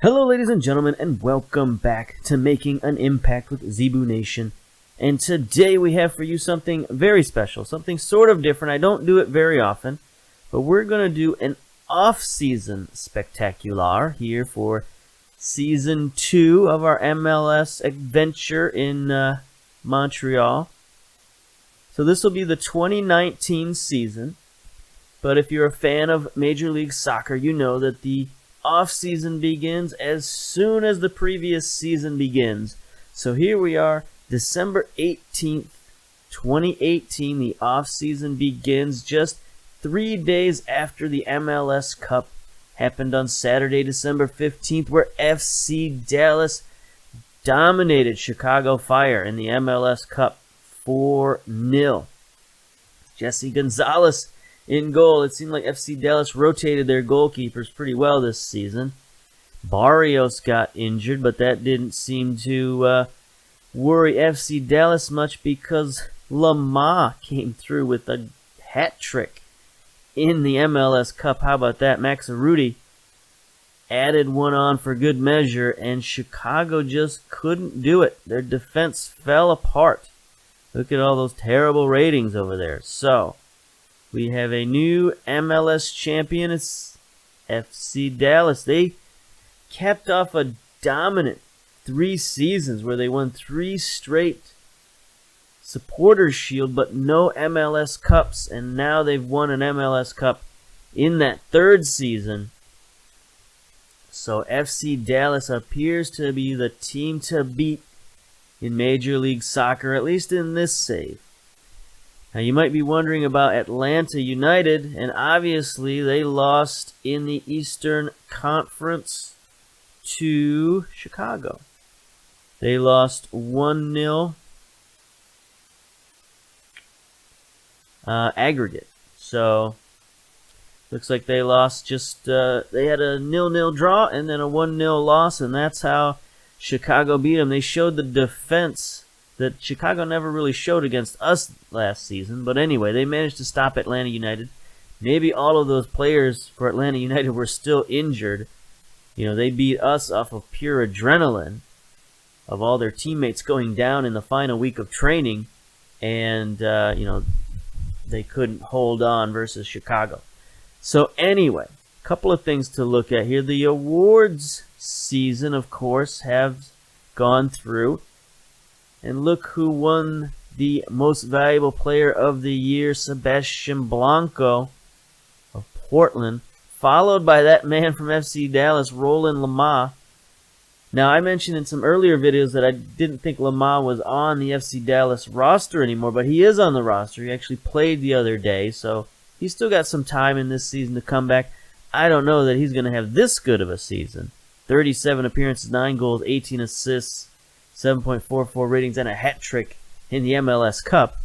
Hello ladies and gentlemen, and welcome back to Making an Impact with Zebu Nation. And today we have for you something very special, something sort of different. I don't do it very often, but we're going to do an off-season spectacular here for Season 2 of our MLS adventure in Montreal. So this will be the 2019 season, but if you're a fan of Major League Soccer, you know that the off-season begins as soon as the previous season begins. So here we are, December 18th, 2018. The off-season begins just 3 days after the MLS Cup happened on Saturday, December 15th, where FC Dallas dominated Chicago Fire in the MLS Cup 4-0. Jesse Gonzalez in goal. It seemed like FC Dallas rotated their goalkeepers pretty well this season. Barrios got injured, but that didn't seem to worry FC Dallas much because Lamar came through with a hat trick in the MLS Cup. How about that? Max Arudi added one on for good measure, and Chicago just couldn't do it. Their defense fell apart. Look at all those terrible ratings over there. So we have a new MLS champion. It's FC Dallas. They capped off a dominant 3 seasons where they won 3 straight Supporters Shield, but no MLS Cups. And now they've won an MLS Cup in that 3rd season. So FC Dallas appears to be the team to beat in Major League Soccer, at least in this save. Now, you might be wondering about Atlanta United, and obviously they lost in the Eastern Conference to Chicago. They lost 1-0 aggregate. So, looks like they lost just, they had a 0-0 draw and then a 1-0 loss, and that's how Chicago beat them. They showed the defense that Chicago never really showed against us last season. But anyway, they managed to stop Atlanta United. Maybe all of those players for Atlanta United were still injured. You know, they beat us off of pure adrenaline of all their teammates going down in the final week of training. And, you know, they couldn't hold on versus Chicago. So anyway, a couple of things to look at here. The awards season, of course, have gone through. And look who won the most valuable player of the year, Sebastian Blanco of Portland, followed by that man from FC Dallas, Roland Lamar. Now, I mentioned in some earlier videos that I didn't think Lamar was on the FC Dallas roster anymore, but he is on the roster. He actually played the other day, so he's still got some time in this season to come back. I don't know that he's going to have this good of a season. 37 appearances, 9 goals, 18 assists, 7.44 ratings, and a hat trick in the MLS Cup.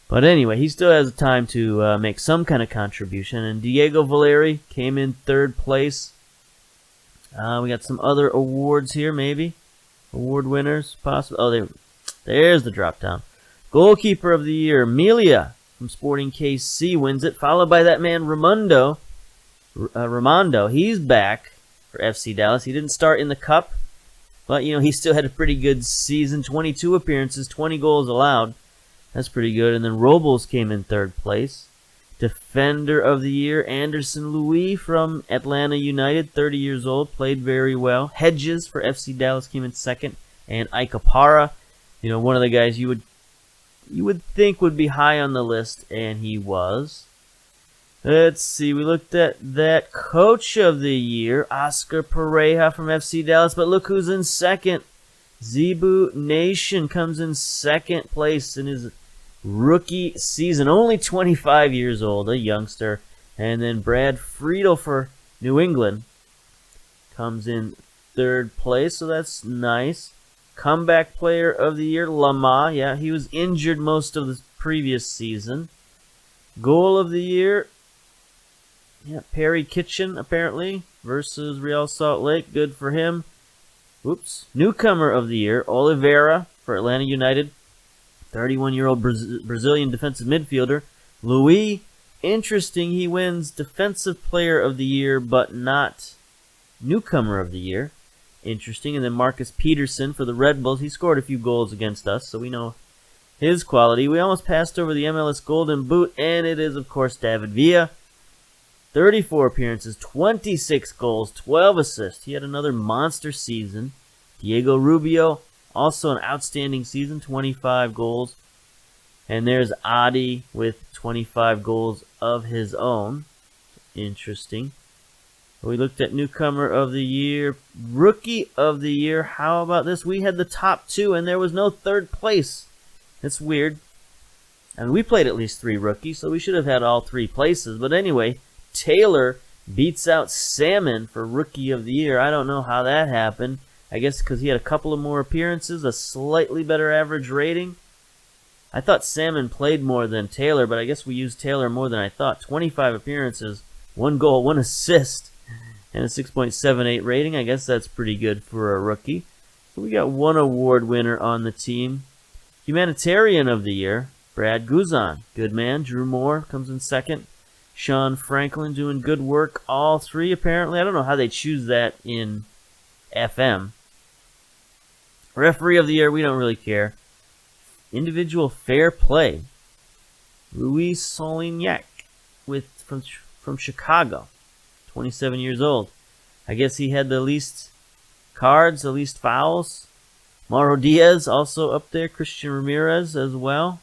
But anyway, he still has time to make some kind of contribution. And Diego Valeri came in 3rd place. We got some other awards here, maybe. Award winners, possibly. Oh, there's the drop down. Goalkeeper of the year, Melia from Sporting KC wins it, followed by that man, Ramondo. He's back for FC Dallas. He didn't start in the Cup, but, you know, he still had a pretty good season. 22 appearances, 20 goals allowed. That's pretty good. And then Robles came in 3rd place. Defender of the year, Anderson Louis from Atlanta United, 30 years old, played very well. Hedges for FC Dallas came in 2nd. And Ike Opara, you know, one of the guys you would think would be high on the list, and he was. Let's see, we looked at that. Coach of the year, Oscar Pereja from FC Dallas, but look who's in 2nd. Zebu Nation comes in 2nd place in his rookie season. Only 25 years old, a youngster. And then Brad Friedel for New England comes in 3rd place, so that's nice. Comeback player of the year, Lamar. Yeah, he was injured most of the previous season. Goal of the year, yeah, Perry Kitchen, apparently, versus Real Salt Lake. Good for him. Oops. Newcomer of the year, Oliveira for Atlanta United. 31-year-old Brazilian defensive midfielder. Louis, interesting, he wins Defensive Player of the Year, but not Newcomer of the Year. Interesting. And then Marcus Peterson for the Red Bulls. He scored a few goals against us, so we know his quality. We almost passed over the MLS Golden Boot, and it is, of course, David Villa. 34 appearances, 26 goals, 12 assists. He had another monster season. Diego Rubio, also an outstanding season, 25 goals. And there's Adi with 25 goals of his own. Interesting. We looked at Newcomer of the Year, Rookie of the Year. How about this? We had the top two, and there was no third place. That's weird. And we played at least 3 rookies, so we should have had all 3 places. But anyway, Taylor beats out Salmon for Rookie of the Year. I don't know how that happened. I guess because he had a couple of more appearances, a slightly better average rating. I thought Salmon played more than Taylor, but I guess we used Taylor more than I thought. 25 appearances, 1 goal, 1 assist, and a 6.78 rating. I guess that's pretty good for a rookie. So we got 1 award winner on the team. Humanitarian of the Year, Brad Guzan. Good man. Drew Moore comes in second. Sean Franklin doing good work. All 3 apparently. I don't know how they choose that in FM. Referee of the Year, we don't really care. Individual Fair Play, Luis Solignac from Chicago, 27 years old. I guess he had the least cards, the least fouls. Mauro Diaz also up there. Christian Ramirez as well.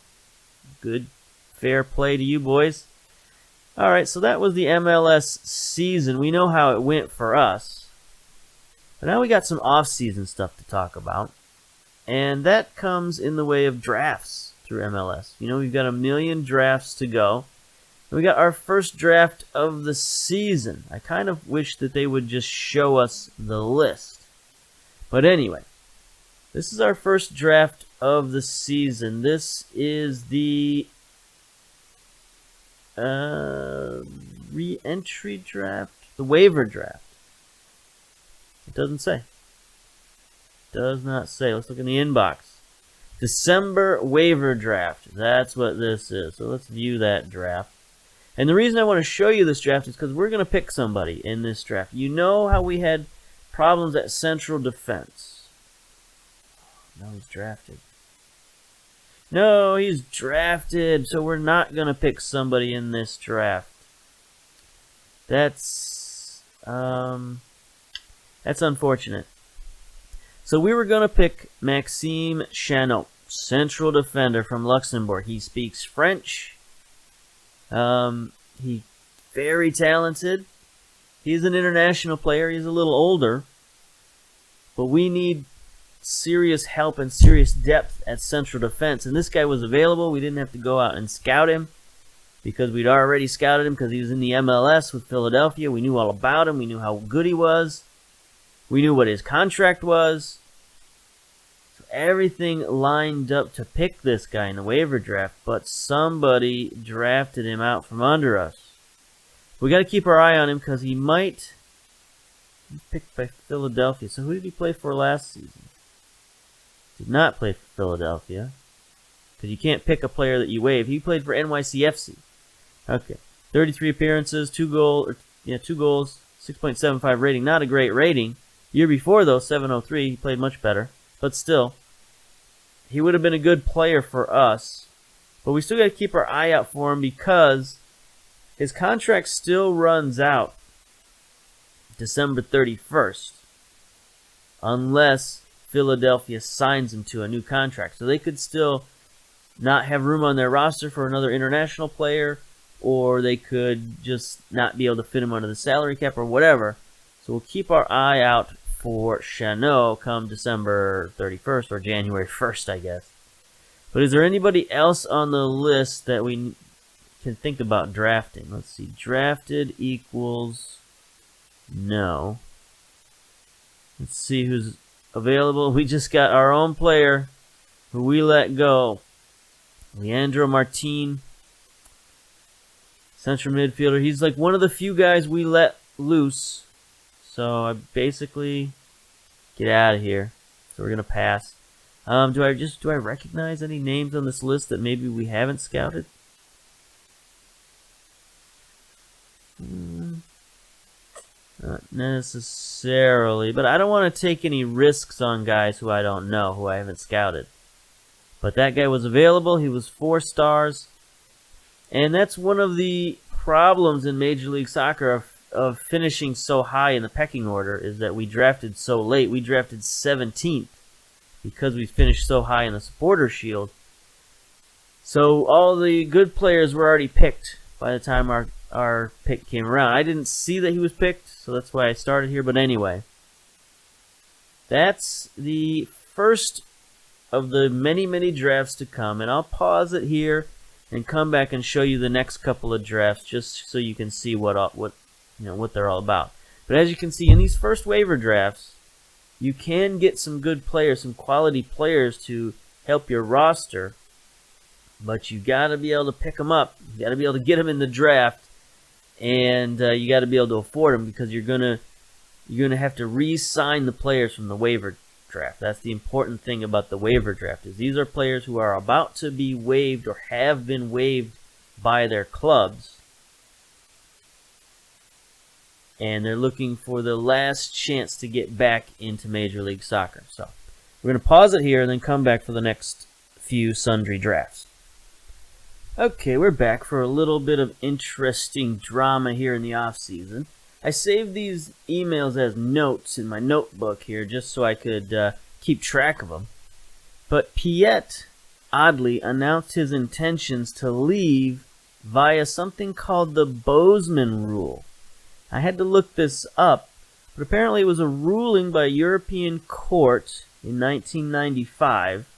Good fair play to you boys. All right, so that was the MLS season. We know how it went for us. But now we got some off-season stuff to talk about. And that comes in the way of drafts through MLS. You know, we've got 1 million drafts to go. And we got our first draft of the season. I kind of wish that they would just show us the list. But anyway, this is our first draft of the season. This is the re-entry draft, the waiver draft. It doesn't say. Does not say. Let's look in the inbox. December waiver draft. That's what this is. So let's view that draft. And the reason I want to show you this draft is because we're going to pick somebody in this draft. You know how we had problems at central defense. No, he's drafted. No, he's drafted. So we're not going to pick somebody in this draft. That's unfortunate. So we were going to pick Maxime Chanot, central defender from Luxembourg. He speaks French. He's very talented. He's an international player. He's a little older. But we need serious help and serious depth at central defense. And this guy was available. We didn't have to go out and scout him because we'd already scouted him because he was in the MLS with Philadelphia. We knew all about him. We knew how good he was. We knew what his contract was. So everything lined up to pick this guy in the waiver draft, but somebody drafted him out from under us. We got to keep our eye on him because he might be picked by Philadelphia. So who did he play for last season? Did not play for Philadelphia because you can't pick a player that you waive. He played for NYCFC. Okay, 33 appearances, 2 goals, 6.75 rating. Not a great rating. Year before, though, 703, he played much better. But still, he would have been a good player for us. But we still got to keep our eye out for him because his contract still runs out December 31st. Unless Philadelphia signs him to a new contract. So they could still not have room on their roster for another international player. Or they could just not be able to fit him under the salary cap or whatever. So we'll keep our eye out for Chanot come December 31st or January 1st, I guess. But is there anybody else on the list that we can think about drafting? Let's see. Drafted equals no. Let's see who's available. We just got our own player who we let go. Leandro Martin, central midfielder. He's like one of the few guys we let loose. So I basically get out of here. So we're gonna pass. Do I recognize any names on this list that maybe we haven't scouted? Not necessarily, but I don't want to take any risks on guys who I don't know, who I haven't scouted. But that guy was available. He was 4 stars. And that's one of the problems in Major League Soccer of finishing so high in the pecking order, is that we drafted so late. We drafted 17th because we finished so high in the Supporter Shield. So all the good players were already picked by the time our pick came around. I didn't see that he was picked, so that's why I started here. But anyway, that's the first of the many, many drafts to come. And I'll pause it here and come back and show you the next couple of drafts, just so you can see what they're all about. But as you can see, in these first waiver drafts, you can get some good players, some quality players to help your roster. But you got to be able to pick them up. You got to be able to get them in the draft, and you got to be able to afford them, because you're gonna have to re-sign the players from the waiver draft. That's the important thing about the waiver draft, is these are players who are about to be waived or have been waived by their clubs, and they're looking for the last chance to get back into Major League Soccer. So we're going to pause it here and then come back for the next few sundry drafts. Okay, we're back for a little bit of interesting drama here in the off-season. I saved these emails as notes in my notebook here just so I could keep track of them. But Piet, oddly, announced his intentions to leave via something called the Bozeman Rule. I had to look this up, but apparently it was a ruling by a European court in 1995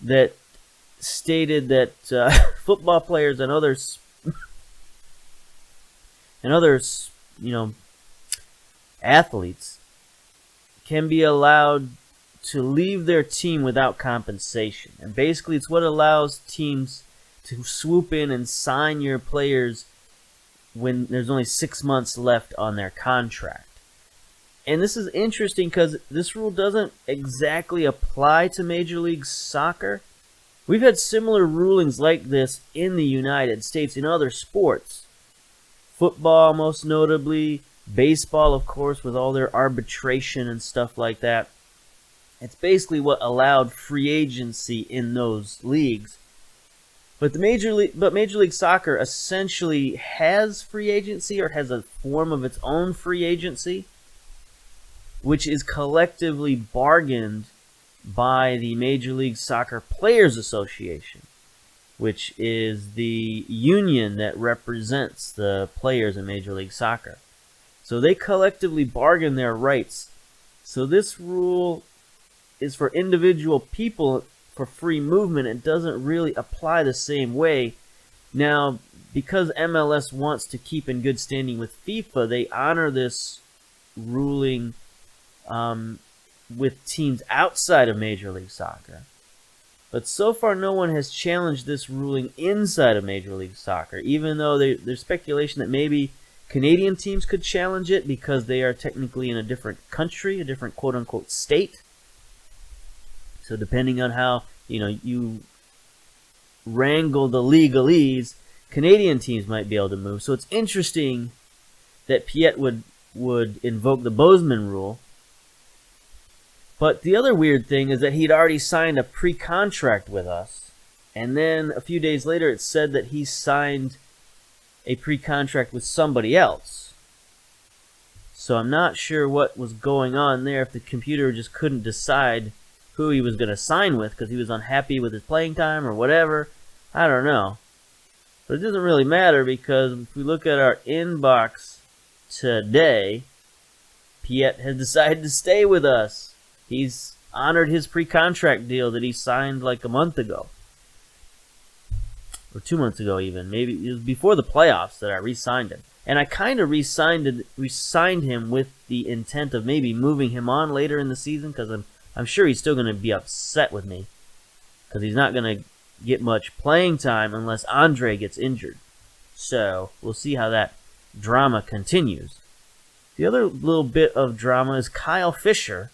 that stated that football players and others athletes can be allowed to leave their team without compensation. And basically it's what allows teams to swoop in and sign your players when there's only 6 months left on their contract. And this is interesting because this rule doesn't exactly apply to Major League Soccer. We've had similar rulings like this in the United States in other sports. Football, most notably. Baseball, of course, with all their arbitration and stuff like that. It's basically what allowed free agency in those leagues. But Major League Soccer essentially has free agency, or has a form of its own free agency, which is collectively bargained by the Major League Soccer Players Association, which is the union that represents the players in Major League Soccer. So they collectively bargain their rights. So this rule is for individual people for free movement. It doesn't really apply the same way. Now, because MLS wants to keep in good standing with FIFA, they honor this ruling with teams outside of Major League Soccer. But so far, no one has challenged this ruling inside of Major League Soccer, even though there's speculation that maybe Canadian teams could challenge it because they are technically in a different country, a different quote-unquote state. So depending on how you wrangle the legalese, Canadian teams might be able to move. So it's interesting that Piet would invoke the Bozeman rule. But the other weird thing is that he'd already signed a pre-contract with us. And then a few days later it said that he signed a pre-contract with somebody else. So I'm not sure what was going on there, if the computer just couldn't decide who he was going to sign with because he was unhappy with his playing time or whatever. I don't know. But it doesn't really matter, because if we look at our inbox today, Piet has decided to stay with us. He's honored his pre-contract deal that he signed like a month ago. Or 2 months ago even. Maybe it was before the playoffs that I re-signed him. And I kind of re-signed him with the intent of maybe moving him on later in the season, because I'm sure he's still going to be upset with me, because he's not going to get much playing time unless Andre gets injured. So we'll see how that drama continues. The other little bit of drama is Kyle Fisher.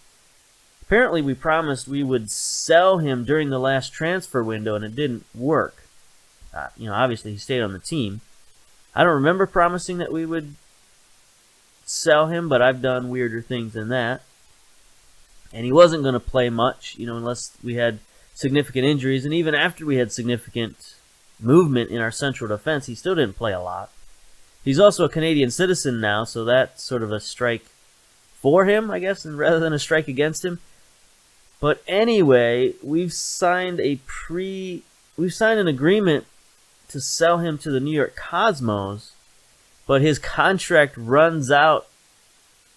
Apparently we promised we would sell him during the last transfer window, and it didn't work. Obviously he stayed on the team. I don't remember promising that we would sell him, but I've done weirder things than that. And he wasn't going to play much, unless we had significant injuries. And even after we had significant movement in our central defense, he still didn't play a lot. He's also a Canadian citizen now, so that's sort of a strike for him, I guess, and rather than a strike against him. But anyway, we've signed an agreement to sell him to the New York Cosmos, but his contract runs out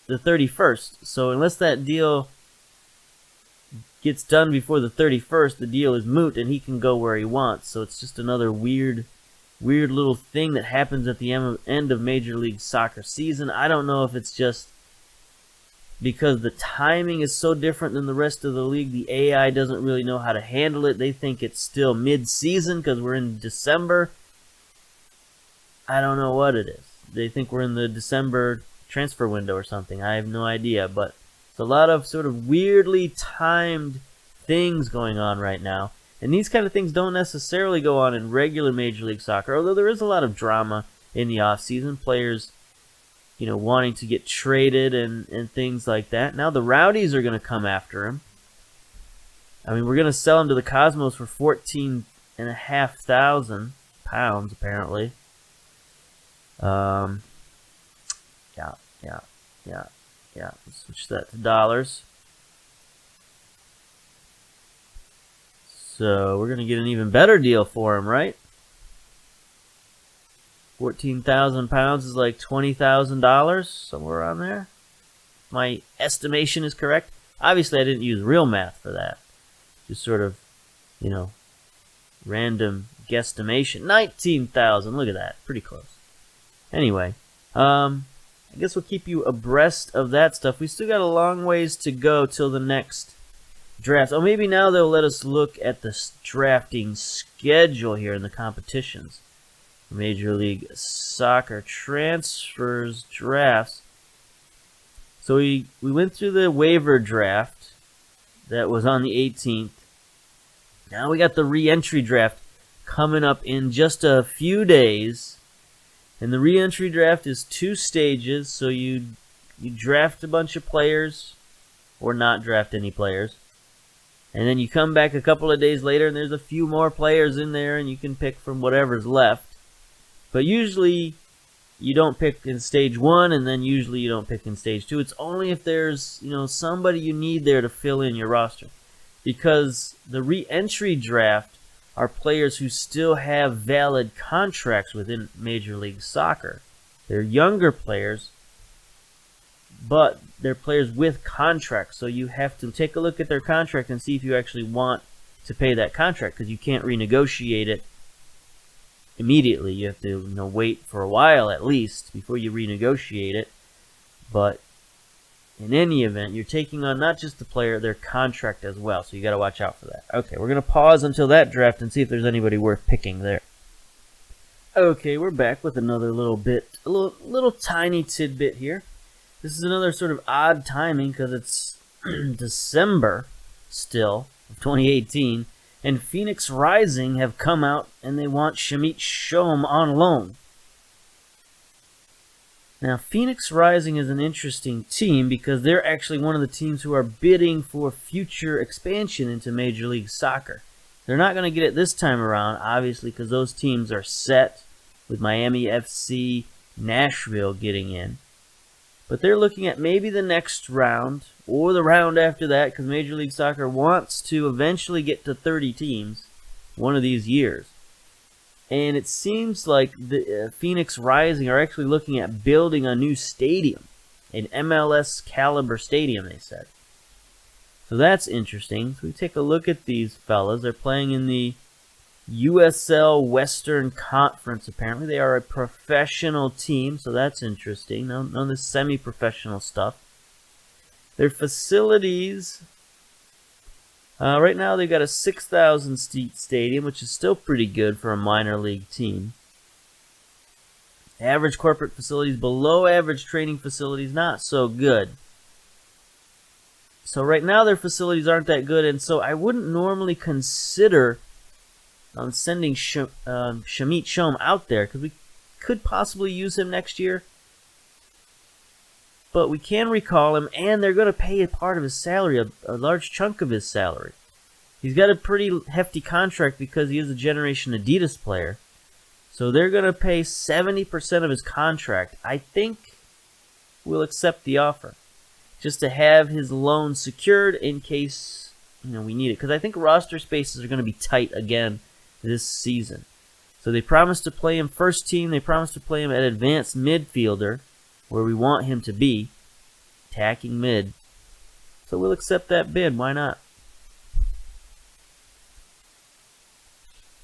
the 31st. So unless that deal gets done before the 31st, the deal is moot and he can go where he wants. So it's just another weird little thing that happens at the end of Major League Soccer season. I don't know if it's just because the timing is so different than the rest of the league. The AI doesn't really know how to handle it. They think it's still mid-season because we're in December. I don't know what it is. They think we're in the December transfer window or something. I have no idea, but it's a lot of sort of weirdly timed things going on right now. And these kind of things don't necessarily go on in regular Major League Soccer, although there is a lot of drama in the off-season. Players, wanting to get traded and things like that. Now the Rowdies are going to come after him. I mean, we're going to sell him to the Cosmos for £14,500, apparently. Yeah. Let's switch that to dollars. So we're going to get an even better deal for him, right? £14,000 is like $20,000, somewhere around there. My estimation is correct. Obviously, I didn't use real math for that. Just sort of, random guesstimation. $19,000. Look at that. Pretty close. Anyway, I guess we'll keep you abreast of that stuff. We still got a long ways to go till the next draft. Oh, maybe now they'll let us look at the drafting schedule here in the competitions. Major League Soccer transfers, drafts. So we went through the waiver draft that was on the 18th. Now we got the re-entry draft coming up in just a few days. And the re-entry draft is 2 stages. So you draft a bunch of players or not draft any players. And then you come back a couple of days later and there's a few more players in there and you can pick from whatever's left. But usually you don't pick in stage 1 and then usually you don't pick in stage 2. It's only if there's, somebody you need there to fill in your roster. Because the re-entry draft are players who still have valid contracts within Major League Soccer. They're younger players, but they're players with contracts. So you have to take a look at their contract and see if you actually want to pay that contract, because you can't renegotiate it immediately. You have to wait for a while at least before you renegotiate it. But in any event, you're taking on not just the player, their contract as well. So you got to watch out for that. Okay, we're going to pause until that draft and see if there's anybody worth picking there. Okay, we're back with another little tiny tidbit here. This is another sort of odd timing because it's December still of 2018. And Phoenix Rising have come out and they want Shamit Shom on loan. Now, Phoenix Rising is an interesting team because they're actually one of the teams who are bidding for future expansion into Major League Soccer. They're not going to get it this time around, obviously, because those teams are set with Miami FC, Nashville getting in. But they're looking at maybe the next round or the round after that, because Major League Soccer wants to eventually get to 30 teams one of these years. And it seems like the Phoenix Rising are actually looking at building a new stadium, an MLS caliber stadium, they said. So that's interesting. So we take a look at these fellas. They're playing in the USL Western Conference, apparently. They are a professional team, so that's interesting. None of this semi-professional stuff. Their facilities, right now they've got a 6,000 seat stadium, which is still pretty good for a minor league team. Average corporate facilities, below average training facilities, not so good. So right now their facilities aren't that good, and so I wouldn't normally consider sending Shamit Shom out there, because we could possibly use him next year. but we can recall him, and they're going to pay a part of his salary, a large chunk of his salary. He's got a pretty hefty contract because he is a Generation Adidas player. So they're going to pay 70% of his contract. I think we'll accept the offer, just to have his loan secured in case we need it. Because I think roster spaces are going to be tight again this season. So they promised to play him first team. They promised to play him at advanced midfielder, where we want him to be, attacking mid. So we'll accept that bid. Why not?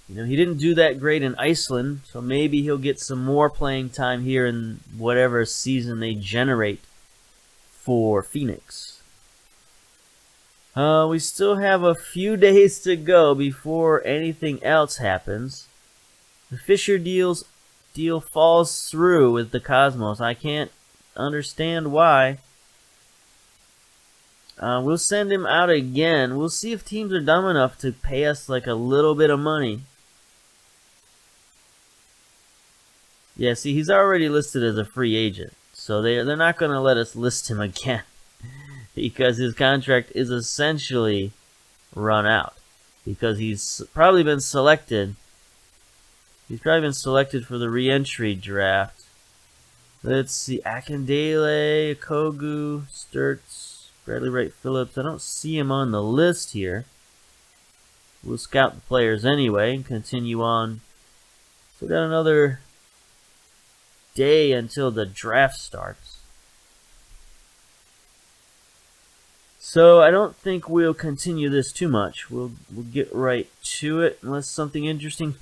He didn't do that great in Iceland, so maybe he'll get some more playing time here in whatever season they generate for Phoenix. We still have a few days to go before anything else happens. The Fisher deal falls through with the Cosmos. I can't understand why. We'll send him out again. We'll see if teams are dumb enough to pay us like a little bit of money. Yeah, see, he's already listed as a free agent, so they're not going to let us list him again because his contract is essentially run out because he's probably been selected. He's probably been selected for the re-entry draft. Let's see, Akindele, Kogu, Sturts, Bradley Wright Phillips. I don't see him on the list here. We'll scout the players anyway and continue on. So we got another day until the draft starts. So I don't think we'll continue this too much. We'll get right to it unless something interesting.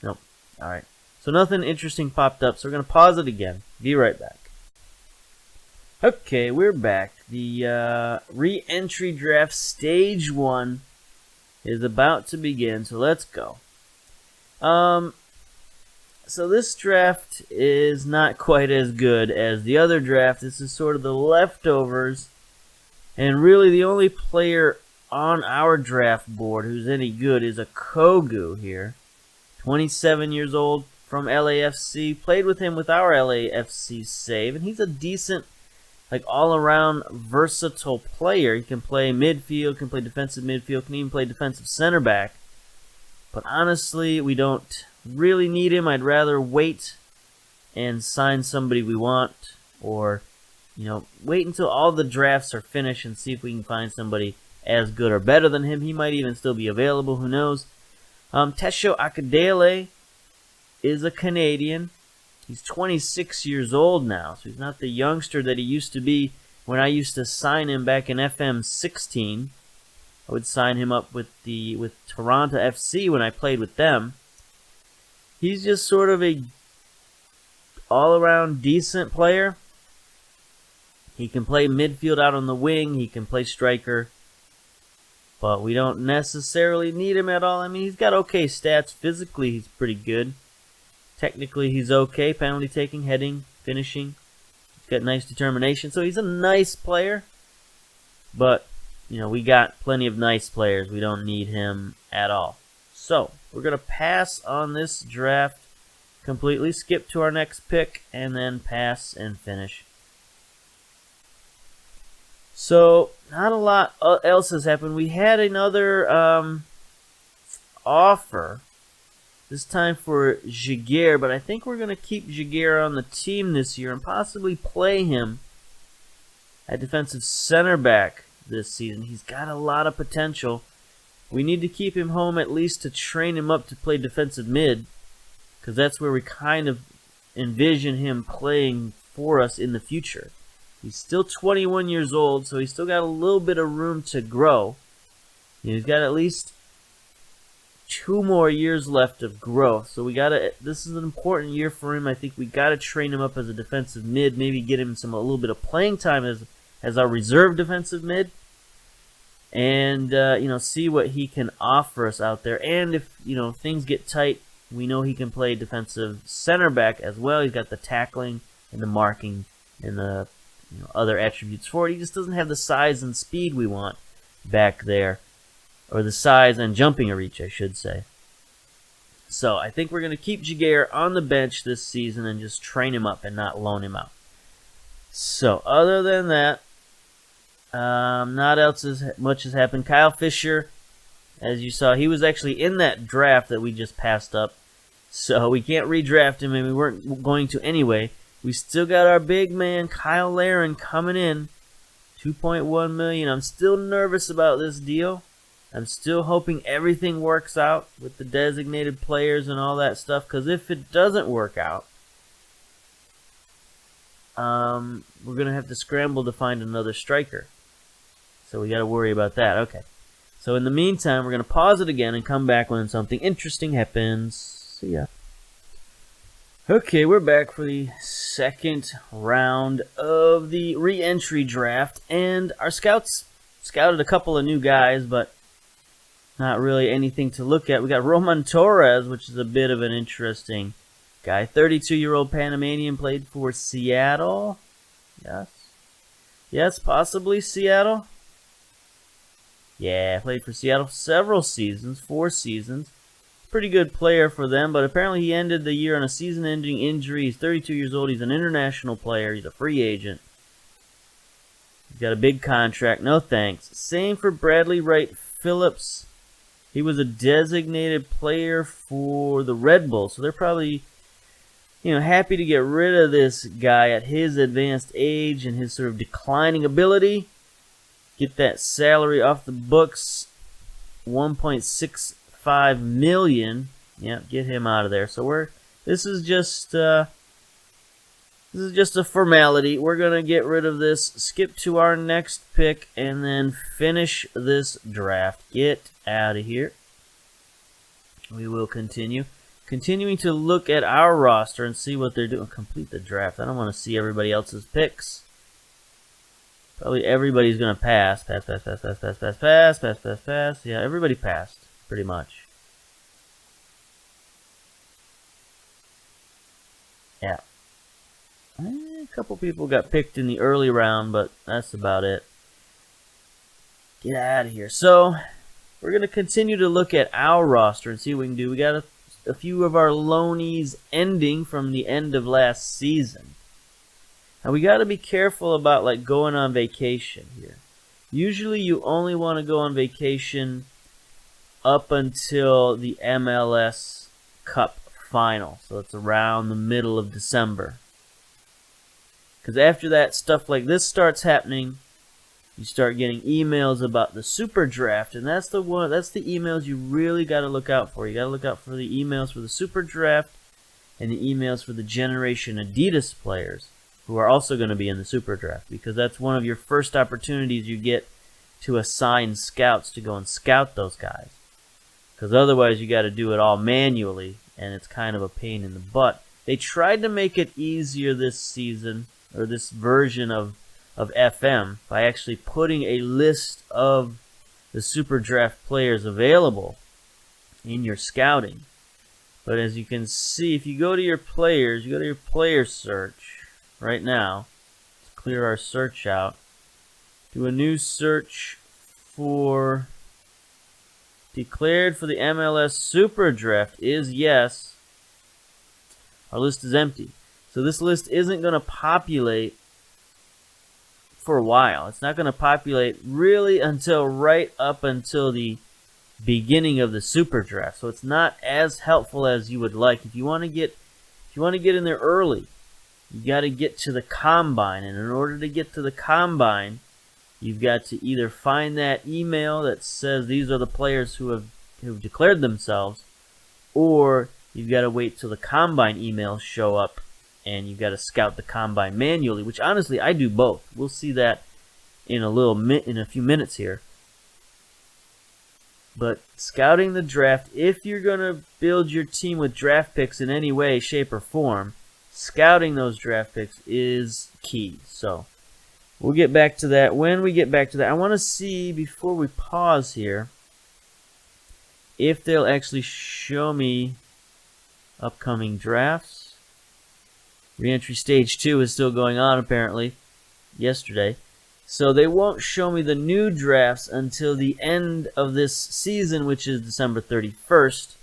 Nope. Alright. So nothing interesting popped up, so we're going to pause it again. Be right back. Okay, we're back. The re-entry draft stage 1 is about to begin, so let's go. So this draft is not quite as good as the other draft. This is sort of the leftovers. And really the only player on our draft board who's any good is a Kogu here. 27 years old, from LAFC. Played with him with our LAFC save. And he's a decent, all-around versatile player. He can play midfield, can play defensive midfield, can even play defensive center back. But honestly, we don't really need him. I'd rather wait and sign somebody we want, or wait until all the drafts are finished and see if we can find somebody as good or better than him. He might even still be available, who knows. Tesho Akindele is a Canadian. He's 26 years old now, so he's not the youngster that he used to be when I used to sign him back in FM 16. I would sign him up with Toronto FC when I played with them. He's just sort of a all-around decent player. He can play midfield out on the wing. He can play striker. But we don't necessarily need him at all. I mean, he's got okay stats. Physically, he's pretty good. Technically, he's okay. Penalty taking, heading, finishing. He's got nice determination. So he's a nice player. But, we got plenty of nice players. We don't need him at all. So, we're going to pass on this draft completely, skip to our next pick, and then pass and finish. So, not a lot else has happened. We had another offer, this time for Jaguar, but I think we're going to keep Jaguar on the team this year and possibly play him at defensive center back this season. He's got a lot of potential. We need to keep him home at least to train him up to play defensive mid, because that's where we kind of envision him playing for us in the future. He's still 21 years old, so he's still got a little bit of room to grow. He's got at least 2 more years left of growth, so this is an important year for him. I think we got to train him up as a defensive mid, maybe get him a little bit of playing time as our reserve defensive mid. And, see what he can offer us out there. And if, things get tight, we know he can play defensive center back as well. He's got the tackling and the marking and the other attributes for it. He just doesn't have the size and speed we want back there. Or the size and jumping reach, I should say. So, I think we're going to keep Jaguar on the bench this season and just train him up and not loan him out. So other than that, not much has happened. Kyle Fisher, as you saw, he was actually in that draft that we just passed up. So we can't redraft him, and we weren't going to anyway. We still got our big man, Kyle Laren, coming in. $2.1 million. I'm still nervous about this deal. I'm still hoping everything works out with the designated players and all that stuff, because if it doesn't work out, we're going to have to scramble to find another striker. So we got to worry about that. Okay. So in the meantime, we're going to pause it again and come back when something interesting happens. See ya. Okay, we're back for the second round of the re-entry draft, and our scouts scouted a couple of new guys, but not really anything to look at. We got Roman Torres, which is a bit of an interesting guy. 32-year-old Panamanian, played for Seattle. Yes, possibly Seattle. Yeah, played for Seattle several seasons, 4 seasons. Pretty good player for them, but apparently he ended the year on a season-ending injury. He's 32 years old. He's an international player. He's a free agent. He's got a big contract. No thanks. Same for Bradley Wright Phillips. He was a designated player for the Red Bulls, so they're probably, happy to get rid of this guy at his advanced age and his sort of declining ability. Get that salary off the books. 1.65 million. Yeah, get him out of there. So this is just a formality. We're gonna get rid of this, skip to our next pick, and then finish this draft. Get out of here. We will continuing to look at our roster and see what they're doing. Complete the draft. I don't want to see everybody else's picks. Probably everybody's gonna pass. Pass. Yeah, everybody passed, pretty much. Yeah. A couple people got picked in the early round, but that's about it. Get out of here. So, we're going to continue to look at our roster and see what we can do. We got a few of our loanees ending from the end of last season. Now, we got to be careful about going on vacation here. Usually, you only want to go on vacation up until the MLS Cup final. So, it's around the middle of December. Because after that, stuff like this starts happening. You start getting emails about the Super Draft, and that's the emails you really got to look out for. You got to look out for the emails for the Super Draft and the emails for the Generation Adidas players who are also going to be in the Super Draft, because that's one of your first opportunities you get to assign scouts to go and scout those guys. Because otherwise you got to do it all manually, and it's kind of a pain in the butt. They tried to make it easier this season, or this version of FM, by actually putting a list of the Super Draft players available in your scouting. But as you can see, if you go to your players, you go to your player search right now. Let's clear our search out. Do a new search for declared for the MLS Super Draft is yes. Our list is empty. So this list isn't going to populate for a while. It's not going to populate really until right up until the beginning of the Super Draft. So it's not as helpful as you would like. If you want to get in there early, you got to get to the combine, and in order to get to the combine, you've got to either find that email that says these are the players who've declared themselves, or you've got to wait till the combine emails show up, and you've got to scout the combine manually, which honestly I do both. We'll see that in a few minutes here. But scouting the draft, if you're going to build your team with draft picks in any way, shape, or form, scouting those draft picks is key. So we'll get back to that. When we get back to that, I want to see, before we pause here, if they'll actually show me upcoming drafts. Reentry stage 2 is still going on, apparently, yesterday. So they won't show me the new drafts until the end of this season, which is December 31st.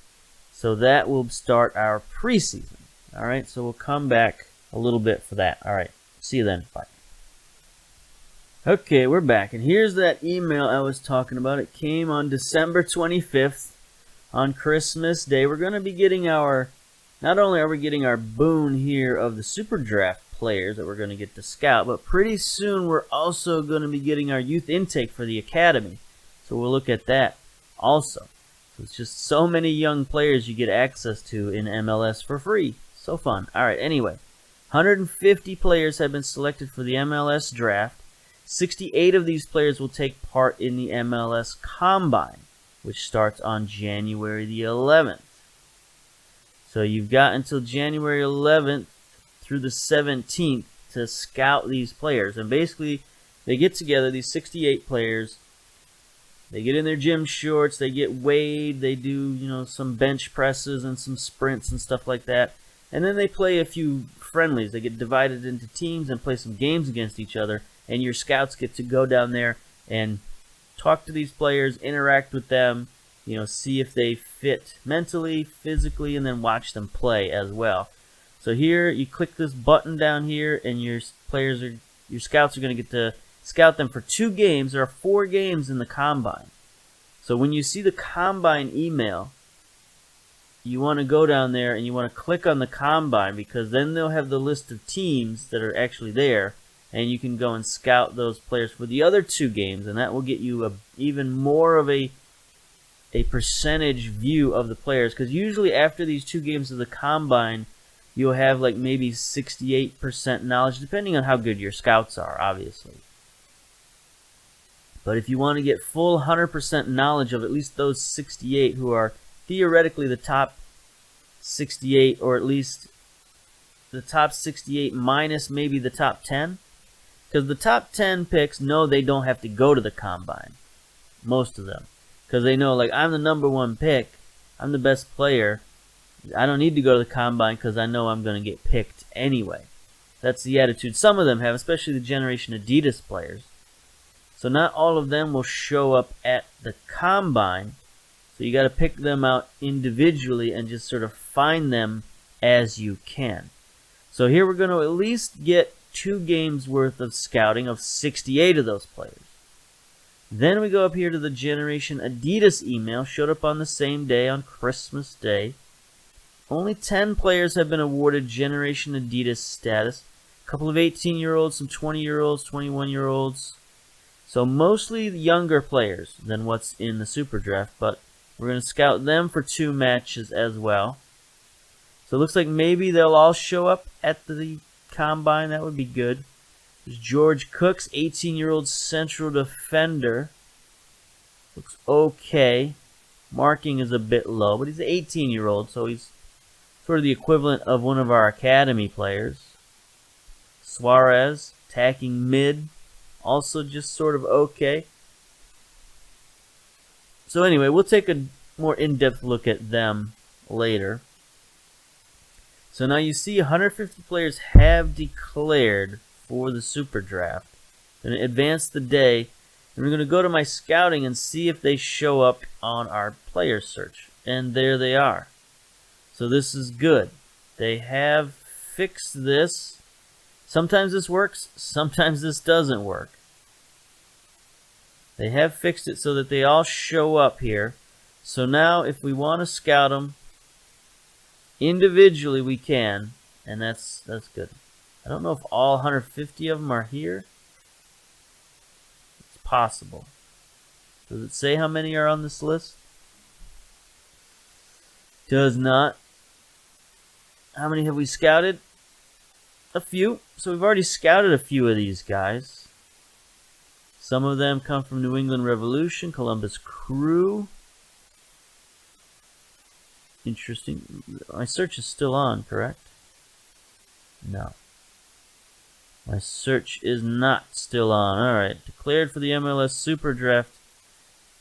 So that will start our preseason. All right, so we'll come back a little bit for that. All right, see you then. Bye. Okay, we're back, and here's that email I was talking about. It came on December 25th, on Christmas Day. We're going to be getting not only are we getting our boon here of the Super Draft players that we're going to get to scout, but pretty soon we're also going to be getting our youth intake for the academy. So we'll look at that also. So it's just so many young players you get access to in MLS for free. So fun. Alright, anyway, 150 players have been selected for the MLS draft. 68 of these players will take part in the MLS Combine, which starts on January the 11th. So you've got until January 11th through the 17th to scout these players. And basically, they get together, these 68 players. They get in their gym shorts, they get weighed, they do, some bench presses and some sprints and stuff like that. And then they play a few friendlies. They get divided into teams and play some games against each other. And your scouts get to go down there and talk to these players, interact with them, see if they fit mentally, physically, and then watch them play as well. So here, you click this button down here, and your scouts are going to get to scout them for 2 games. There are 4 games in the Combine. So when you see the Combine email, you want to go down there and you want to click on the Combine, because then they'll have the list of teams that are actually there, and you can go and scout those players for the other 2 games, and that will get you even more of a percentage view of the players, because usually after these 2 games of the Combine, you'll have like maybe 68% knowledge, depending on how good your scouts are, obviously. But if you want to get full 100% knowledge of at least those 68 who are theoretically the top 68, or at least the top 68 minus maybe the top 10, because the top 10 picks know they don't have to go to the Combine, most of them, because they know, like, I'm the number 1 pick, I'm the best player, I don't need to go to the Combine because I know I'm going to get picked anyway. That's the attitude some of them have, especially the Generation Adidas players. So not all of them will show up at the Combine, so you got to pick them out individually and just sort of find them as you can. So here we're going to at least get 2 games worth of scouting of 68 of those players. Then we go up here to the Generation Adidas email, showed up on the same day, on Christmas Day. Only 10 players have been awarded Generation Adidas status. A couple of 18-year-olds, some 20-year-olds, 21-year-olds. So mostly younger players than what's in the Super Draft, but we're going to scout them for 2 matches as well. So it looks like maybe they'll all show up at the Combine. That would be good. There's George Cooks, 18-year-old central defender. Looks okay. Marking is a bit low, but he's an 18-year-old, so he's sort of the equivalent of one of our academy players. Suarez, attacking mid, also just sort of okay. So anyway, we'll take a more in-depth look at them later. So now you see 150 players have declared for the Super Draft. I'm going to advance the day, and we're going to go to my scouting and see if they show up on our player search. And there they are. So this is good. They have fixed this. Sometimes this works, sometimes this doesn't work. They have fixed it so that they all show up here. So now if we want to scout them individually, we can, and that's good. I don't know if all 150 of them are here. It's possible. Does it say how many are on this list? Does not. How many have we scouted? A few. So we've already scouted a few of these guys. Some of them come from New England Revolution, Columbus Crew. Interesting. My search is still on, correct? No. My search is not still on. Alright. Declared for the MLS Super Draft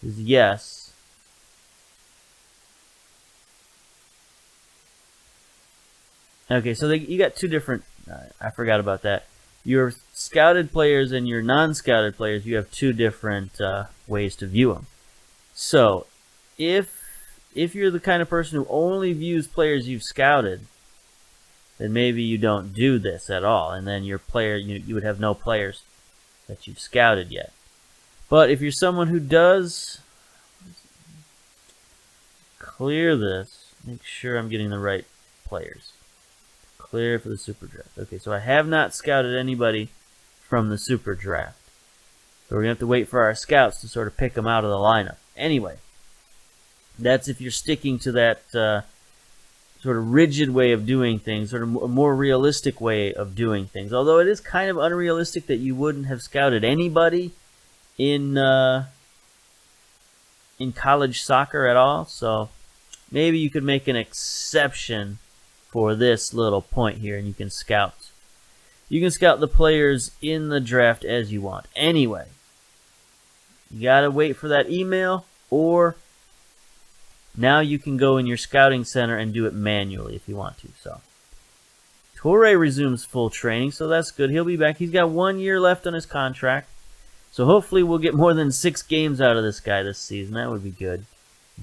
is yes. Okay, so you got 2 different... I forgot about that. Your scouted players and your non-scouted players, you have 2 different ways to view them. So, if you're the kind of person who only views players you've scouted, then maybe you don't do this at all, and then your player, you would have no players. that you've scouted yet. But if you're someone who does clear this, make sure I'm getting the right players. Clear for the Super Draft. Okay, so I have not scouted anybody from the Super Draft. So we're going to have to wait for our scouts to sort of pick them out of the lineup. Anyway, that's if you're sticking to that sort of rigid way of doing things, sort of a more realistic way of doing things. Although it is kind of unrealistic that you wouldn't have scouted anybody in college soccer at all. So maybe you could make an exception for this little point here, and you can scout. You can scout the players in the draft as you want. Anyway, you gotta wait for that email, or now you can go in your scouting center and do it manually if you want to. So Torre resumes full training, so that's good. He'll be back. He's got 1 year left on his contract, so hopefully we'll get more than 6 games out of this guy this season. That would be good.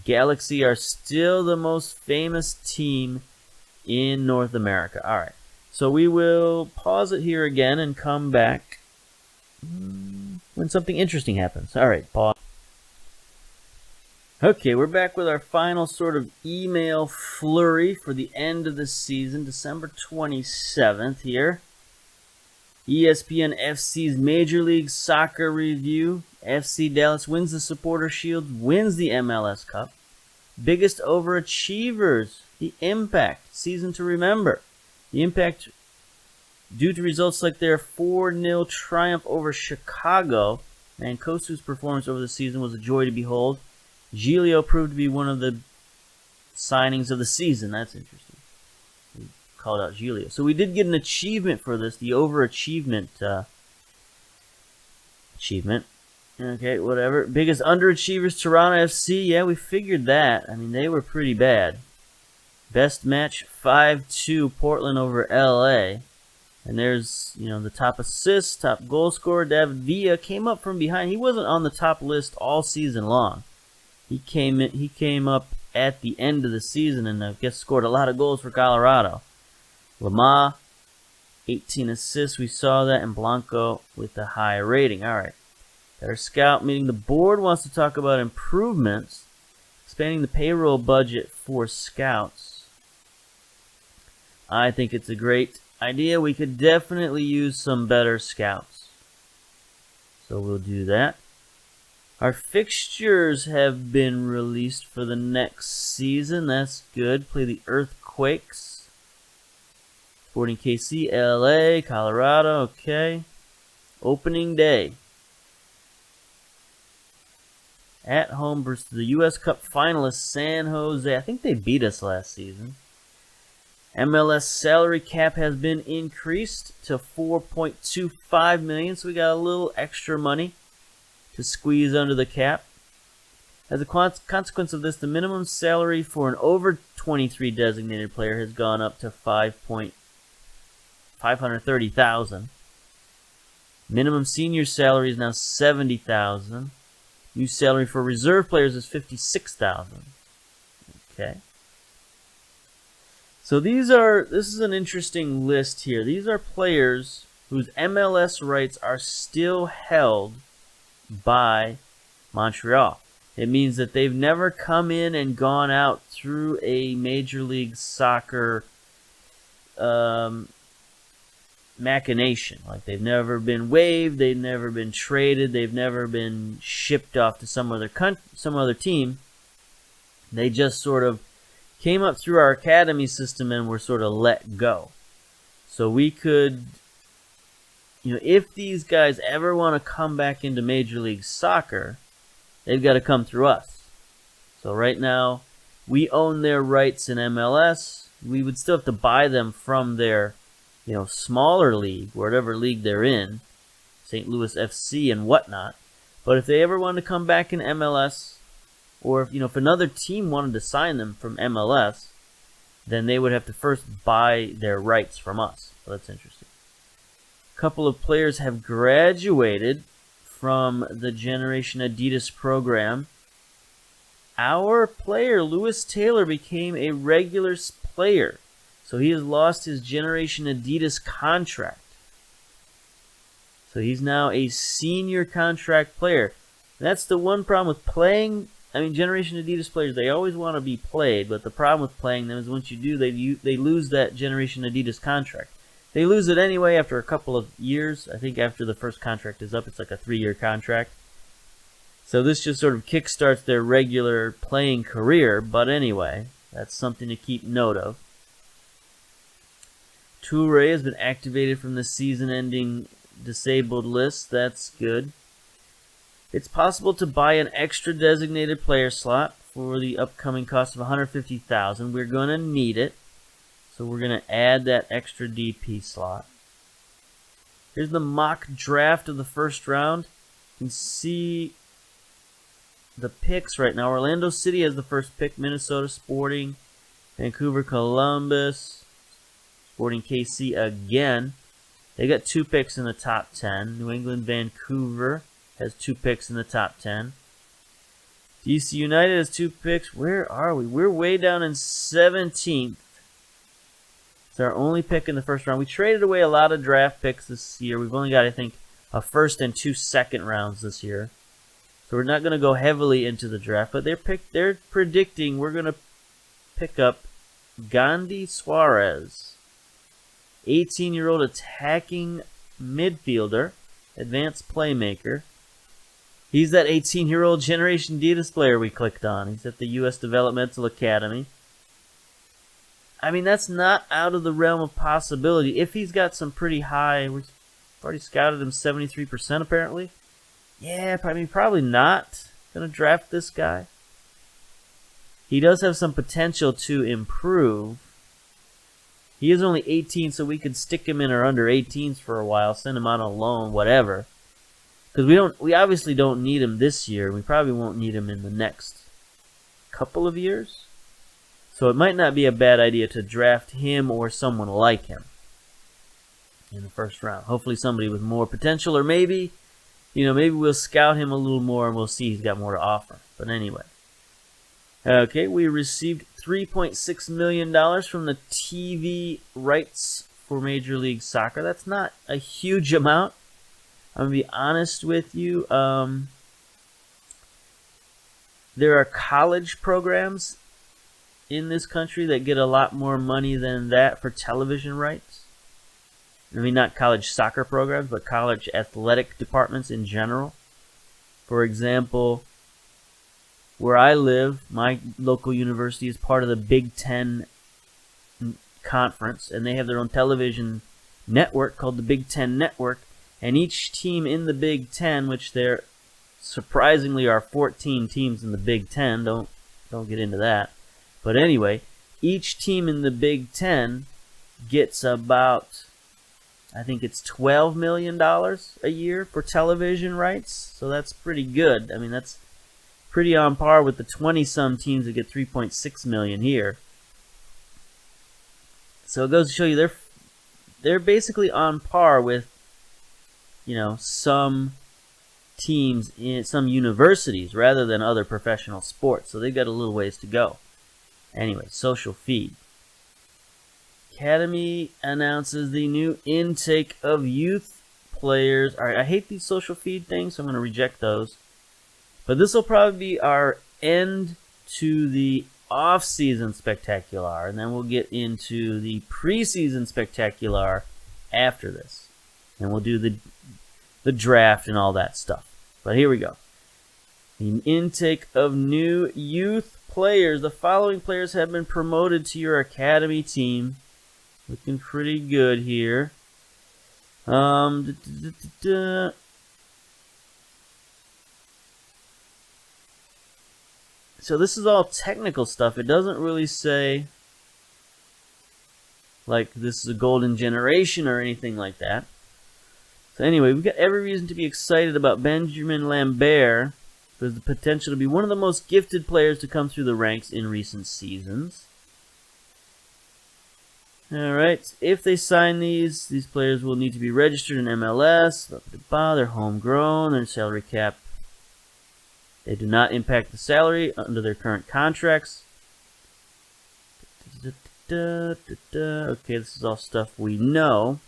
Galaxy are still the most famous team in North America. All right, so we will pause it here again and come back when something interesting happens. All right, pause. Okay, we're back with our final sort of email flurry for the end of the season, December 27th here. ESPN FC's Major League Soccer review. FC Dallas wins the Supporter Shield, wins the MLS Cup. Biggest overachievers, the Impact, season to remember. The Impact, due to results like their 4-0 triumph over Chicago, Mancosu's performance over the season was a joy to behold. Giglio proved to be one of the signings of the season. That's interesting. We called out Giglio. So we did get an achievement for this, the overachievement achievement. Okay, whatever. Biggest underachievers, Toronto FC. Yeah, we figured that. I mean, they were pretty bad. Best match, 5-2 Portland over LA. And there's, the top assist, top goal scorer, David Villa came up from behind. He wasn't on the top list all season long. He came up at the end of the season and I guess scored a lot of goals for Colorado. Lamar, 18 assists, we saw that, and Blanco with the high rating. All right. Our scout meeting. The board wants to talk about improvements, expanding the payroll budget for scouts. I think it's a great idea. We could definitely use some better scouts. So we'll do that. Our fixtures have been released for the next season. That's good. Play the Earthquakes. Sporting KC, LA, Colorado. Okay. Opening day. At home versus the U.S. Cup finalists, San Jose. I think they beat us last season. MLS salary cap has been increased to $4.25 million, so we got a little extra money to squeeze under the cap. As a consequence of this, the minimum salary for an over 23 designated player has gone up to $530,000. Minimum senior salary is now $70,000. New salary for reserve players is $56,000. Okay. So this is an interesting list here. These are players whose MLS rights are still held by Montreal. It means that they've never come in and gone out through a Major League Soccer machination. Like, they've never been waived, they've never been traded, they've never been shipped off to some other team. They just sort of came up through our academy system and were sort of let go. So we could, if these guys ever want to come back into Major League Soccer, they've got to come through us. So right now, we own their rights in MLS. We would still have to buy them from their, smaller league, whatever league they're in, St. Louis FC and whatnot. But if they ever want to come back in MLS, or if another team wanted to sign them from MLS, then they would have to first buy their rights from us. So that's interesting. A couple of players have graduated from the Generation Adidas program. Our player, Lewis Taylor, became a regular player. So he has lost his Generation Adidas contract. So he's now a senior contract player. That's the one problem with playing. I mean, Generation Adidas players, they always want to be played, but the problem with playing them is once you do, they lose that Generation Adidas contract. They lose it anyway after a couple of years. I think after the first contract is up, it's like a 3-year contract. So this just sort of kickstarts their regular playing career, but anyway, that's something to keep note of. Toure has been activated from the season-ending disabled list. That's good. It's possible to buy an extra designated player slot for the upcoming cost of $150,000. We're going to need it, so we're going to add that extra DP slot. Here's the mock draft of the first round. You can see the picks right now. Orlando City has the first pick. Minnesota Sporting, Vancouver Columbus, Sporting KC again. They got 2 picks in the top 10. New England Vancouver has 2 picks in the top 10. DC United has 2 picks. Where are we? We're way down in 17th. It's our only pick in the first round. We traded away a lot of draft picks this year. We've only got, I think, a first and 2 second rounds this year. So we're not going to go heavily into the draft, but they're predicting we're going to pick up Gandhi Suarez, 18-year-old attacking midfielder, advanced playmaker. He's that 18-year-old Generation Adidas player we clicked on. He's at the U.S. Developmental Academy. I mean, that's not out of the realm of possibility. If he's got some pretty high, we've already scouted him 73% apparently. Yeah, I mean, probably not going to draft this guy. He does have some potential to improve. He is only 18, so we could stick him in our under 18s for a while, send him on a loan, whatever. Because we obviously don't need him this year. We probably won't need him in the next couple of years. So it might not be a bad idea to draft him or someone like him in the first round. Hopefully somebody with more potential, or maybe we'll scout him a little more and we'll see he's got more to offer. But anyway. Okay, we received $3.6 million from the TV rights for Major League Soccer. That's not a huge amount. I'm going to be honest with you. There are college programs in this country that get a lot more money than that for television rights. I mean, not college soccer programs, but college athletic departments in general. For example, where I live, my local university is part of the Big Ten Conference, and they have their own television network called the Big Ten Network. And each team in the Big Ten, which there surprisingly are 14 teams in the Big Ten, don't get into that. But anyway, each team in the Big Ten gets about, I think it's $12 million a year for television rights. So that's pretty good. I mean, that's pretty on par with the 20-some teams that get $3.6 million here. So it goes to show you they're basically on par with, some teams in some universities rather than other professional sports. So they've got a little ways to go. Anyway, social feed. Academy announces the new intake of youth players. All right, I hate these social feed things, so I'm going to reject those. But this will probably be our end to the off-season spectacular, and then we'll get into the preseason spectacular after this. And we'll do the draft and all that stuff. But here we go. The intake of new youth players. The following players have been promoted to your academy team. Looking pretty good here. So this is all technical stuff. It doesn't really say like this is a golden generation or anything like that. So anyway, we've got every reason to be excited about Benjamin Lambert. There's the potential to be one of the most gifted players to come through the ranks in recent seasons. Alright, if they sign these players will need to be registered in MLS. They're homegrown, their salary cap. They do not impact the salary under their current contracts. Okay, this is all stuff we know.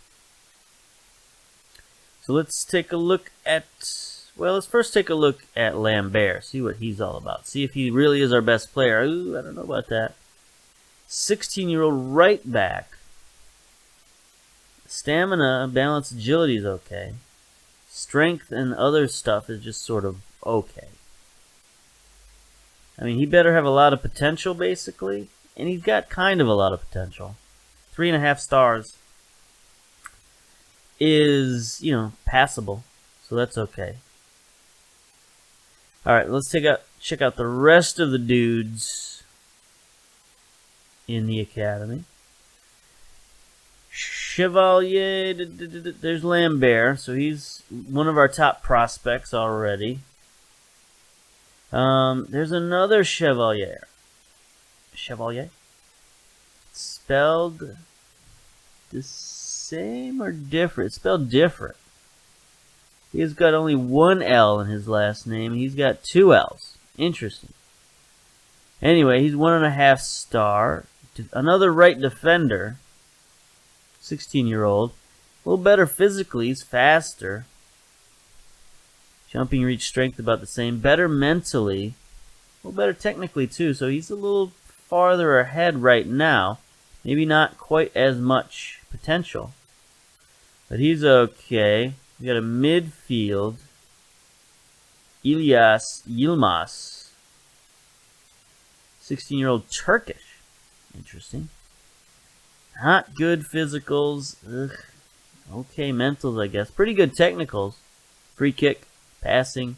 So let's take a look at, well, let's first take a look at Lambert, see what he's all about. See if he really is our best player. Ooh, I don't know about that. 16-year-old right back. Stamina, balance, agility is okay. Strength and other stuff is just sort of okay. I mean, he better have a lot of potential, basically. And he's got kind of a lot of potential. 3.5 stars is, you know, passable. So that's okay. Alright, let's check out the rest of the dudes in the academy. Chevalier, there's Lambert, so he's one of our top prospects already. There's another Chevalier. Chevalier? Spelled the same or different? It's spelled different. He's got only one L in his last name. He's got 2 L's. Interesting. Anyway, he's 1.5 star. Another right defender. 16-year-old. A little better physically. He's faster. Jumping, reach, strength about the same. Better mentally. A little better technically too. So he's a little farther ahead right now. Maybe not quite as much potential. But he's okay. We got a midfield. İlyas Yilmaz. 16-year-old Turkish. Interesting. Not good physicals. Ugh. Okay, mentals, I guess. Pretty good technicals. Free kick, passing,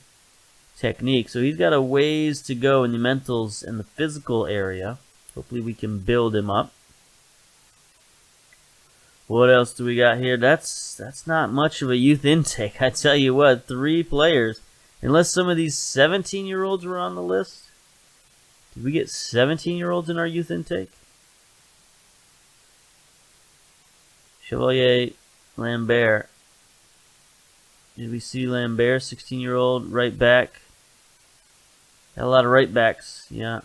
technique. So he's got a ways to go in the mentals and the physical area. Hopefully we can build him up. What else do we got here? That's not much of a youth intake. I tell you what, 3 players. Unless some of these 17-year-olds were on the list. Did we get 17-year-olds in our youth intake? Chevalier, Lambert. Did we see Lambert, 16-year-old, right back? Got a lot of right backs, yeah.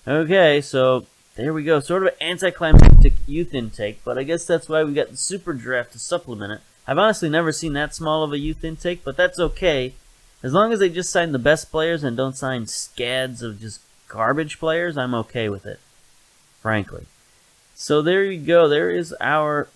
Okay, so there we go. Sort of an anticlimactic youth intake, but I guess that's why we got the super draft to supplement it. I've honestly never seen that small of a youth intake, but that's okay. As long as they just sign the best players and don't sign scads of just garbage players, I'm okay with it. Frankly. So there you go. There is our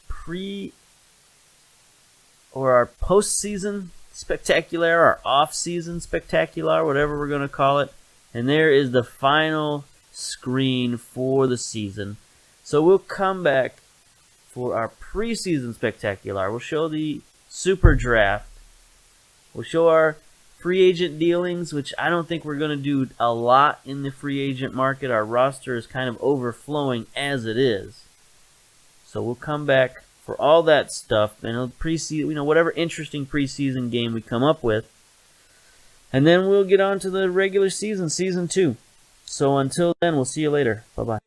our postseason spectacular, our off-season spectacular, whatever we're going to call it. And there is the final screen for the season. So we'll come back for our preseason spectacular. We'll show the super draft. We'll show our free agent dealings, which I don't think we're going to do a lot in the free agent market. Our roster is kind of overflowing as it is. So we'll come back for all that stuff and preseason, whatever interesting preseason game we come up with. And then we'll get on to the regular season, season 2. So until then, we'll see you later. Bye-bye.